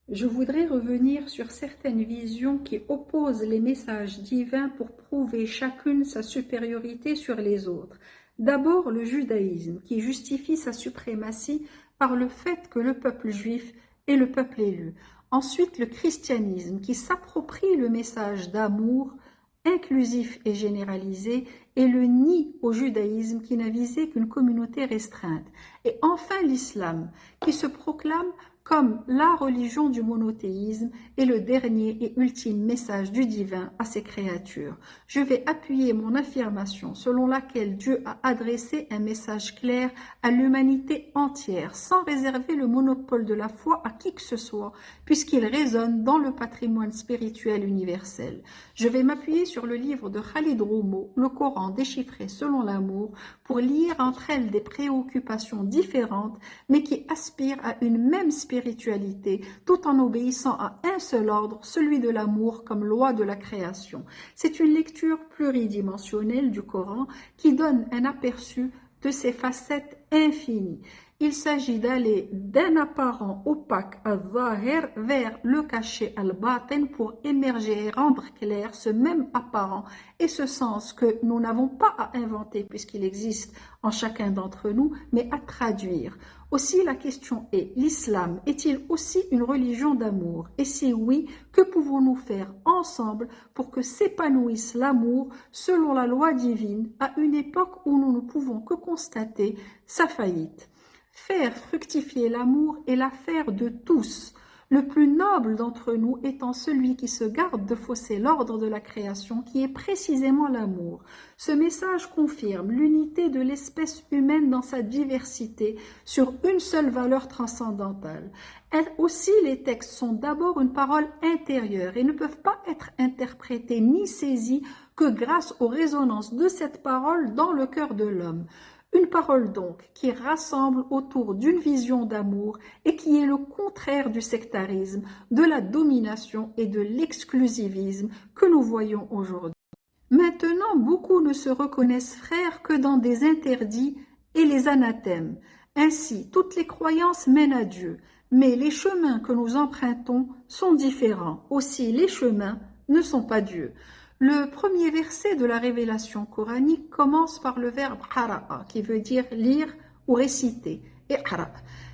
Je voudrais revenir sur certaines visions qui opposent les messages divins pour prouver chacune sa supériorité sur les autres. D'abord, le judaïsme, qui justifie sa suprématie par le fait que le peuple juif est le peuple élu. Ensuite, le christianisme, qui s'approprie le message d'amour inclusif et généralisé et le nie au judaïsme qui n'a visé qu'une communauté restreinte. Et enfin, l'islam, qui se proclame comme la religion du monothéisme est le dernier et ultime message du divin à ses créatures. Je vais appuyer mon affirmation selon laquelle Dieu a adressé un message clair à l'humanité entière, sans réserver le monopole de la foi à qui que ce soit, puisqu'il résonne dans le patrimoine spirituel universel. Je vais m'appuyer sur le livre de Khalid Roumo, le Coran déchiffré selon l'amour, pour lire entre elles des préoccupations différentes, mais qui aspirent à une même spiritualité, tout en obéissant à un seul ordre, celui de l'amour comme loi de la création. C'est une lecture pluridimensionnelle du Coran qui donne un aperçu de ses facettes infinies. Il s'agit d'aller d'un apparent opaque al-zahir vers le caché al-batin pour émerger et rendre clair ce même apparent et ce sens que nous n'avons pas à inventer puisqu'il existe en chacun d'entre nous, mais à traduire. Aussi la question est, l'islam est-il aussi une religion d'amour? Et si oui, que pouvons-nous faire ensemble pour que s'épanouisse l'amour selon la loi divine à une époque où nous ne pouvons que constater sa faillite? Faire fructifier l'amour est l'affaire de tous, le plus noble d'entre nous étant celui qui se garde de fausser l'ordre de la création qui est précisément l'amour. Ce message confirme l'unité de l'espèce humaine dans sa diversité sur une seule valeur transcendantale. Aussi, les textes sont d'abord une parole intérieure et ne peuvent pas être interprétés ni saisis que grâce aux résonances de cette parole dans le cœur de l'homme. Une parole donc qui rassemble autour d'une vision d'amour et qui est le contraire du sectarisme, de la domination et de l'exclusivisme que nous voyons aujourd'hui. Maintenant, beaucoup ne se reconnaissent frères que dans des interdits et les anathèmes. Ainsi, toutes les croyances mènent à Dieu, mais les chemins que nous empruntons sont différents. Aussi, les chemins ne sont pas Dieu. Le premier verset de la révélation coranique commence par le verbe qara'a, qui veut dire lire ou réciter. Iqra.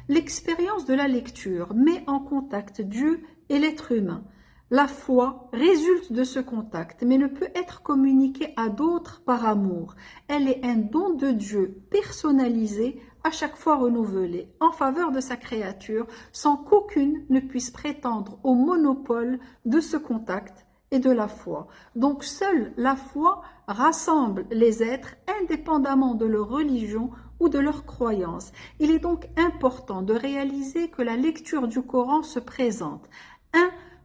L'expérience de la lecture met en contact Dieu et l'être humain. La foi résulte de ce contact, mais ne peut être communiquée à d'autres par amour. Elle est un don de Dieu personnalisé, à chaque fois renouvelé, en faveur de sa créature, sans qu'aucune ne puisse prétendre au monopole de ce contact et de la foi. Donc seule la foi rassemble les êtres indépendamment de leur religion ou de leur croyance. Il est donc important de réaliser que la lecture du Coran se présente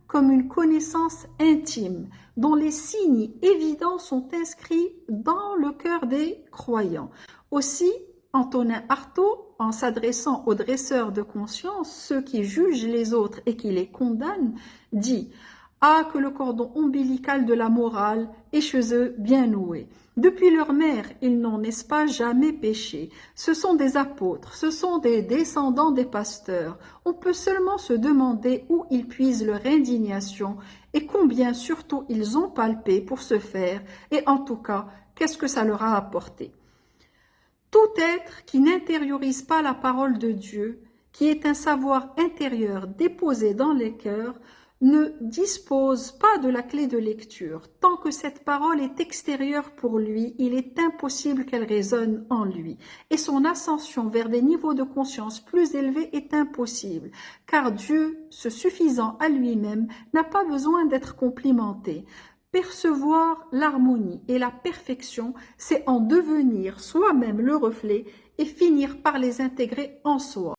comme une connaissance intime dont les signes évidents sont inscrits dans le cœur des croyants. Aussi, Antonin Artaud, en s'adressant aux dresseurs de conscience, ceux qui jugent les autres et qui les condamnent, dit « Ah, que le cordon ombilical de la morale est chez eux bien noué. Depuis leur mère, ils n'ont, n'est-ce pas, jamais péché. Ce sont des apôtres, ce sont des descendants des pasteurs. On peut seulement se demander où ils puisent leur indignation et combien surtout ils ont palpé pour ce faire, et en tout cas, qu'est-ce que ça leur a apporté. Tout être qui n'intériorise pas la parole de Dieu, qui est un savoir intérieur déposé dans les cœurs, ne dispose pas de la clé de lecture. Tant que cette parole est extérieure pour lui, il est impossible qu'elle résonne en lui. Et son ascension vers des niveaux de conscience plus élevés est impossible, car Dieu, se suffisant à lui-même, n'a pas besoin d'être complimenté. Percevoir l'harmonie et la perfection, c'est en devenir soi-même le reflet et finir par les intégrer en soi.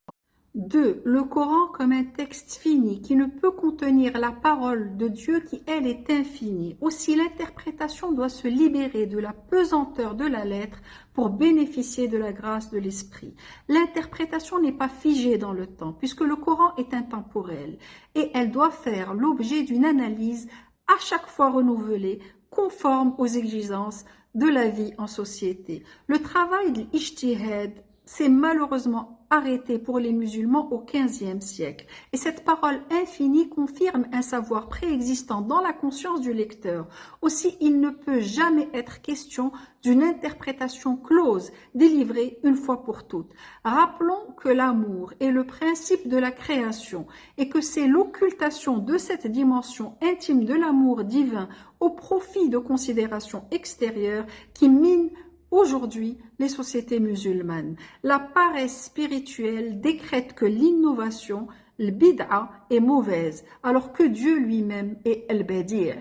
2. Le Coran comme un texte fini qui ne peut contenir la parole de Dieu qui, elle, est infinie. Aussi, l'interprétation doit se libérer de la pesanteur de la lettre pour bénéficier de la grâce de l'esprit. L'interprétation n'est pas figée dans le temps puisque le Coran est intemporel et elle doit faire l'objet d'une analyse à chaque fois renouvelée, conforme aux exigences de la vie en société. Le travail de l'ijtihad s'est malheureusement arrêté pour les musulmans au XVe siècle. Et cette parole infinie confirme un savoir préexistant dans la conscience du lecteur. Aussi, il ne peut jamais être question d'une interprétation close, délivrée une fois pour toutes. Rappelons que l'amour est le principe de la création et que c'est l'occultation de cette dimension intime de l'amour divin au profit de considérations extérieures qui minent aujourd'hui les sociétés musulmanes. La paresse spirituelle décrète que l'innovation, le bid'a, est mauvaise, alors que Dieu lui-même est al-Badi'.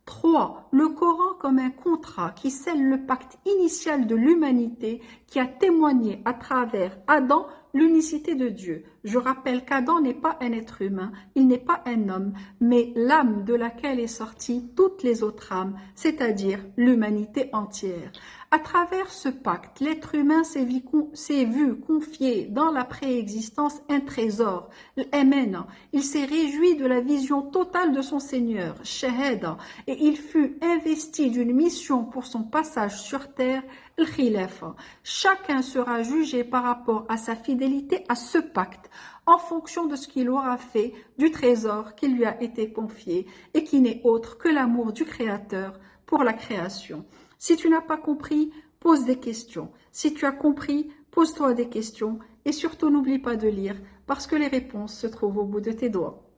3. Le Coran comme un contrat qui scelle le pacte initial de l'humanité qui a témoigné à travers Adam l'unicité de Dieu. Je rappelle qu'Adam n'est pas un être humain, il n'est pas un homme, mais l'âme de laquelle est sortie toutes les autres âmes, c'est-à-dire l'humanité entière. À travers ce pacte, l'être humain s'est vu confier dans la préexistence un trésor, l'amen. Il s'est réjoui de la vision totale de son Seigneur, shahada, et il fut investi d'une mission pour son passage sur terre, le khilafa. Chacun sera jugé par rapport à sa fidélité à ce pacte, en fonction de ce qu'il aura fait du trésor qui lui a été confié et qui n'est autre que l'amour du Créateur pour la création. Si tu n'as pas compris, pose des questions. Si tu as compris, pose-toi des questions et surtout n'oublie pas de lire parce que les réponses se trouvent au bout de tes doigts.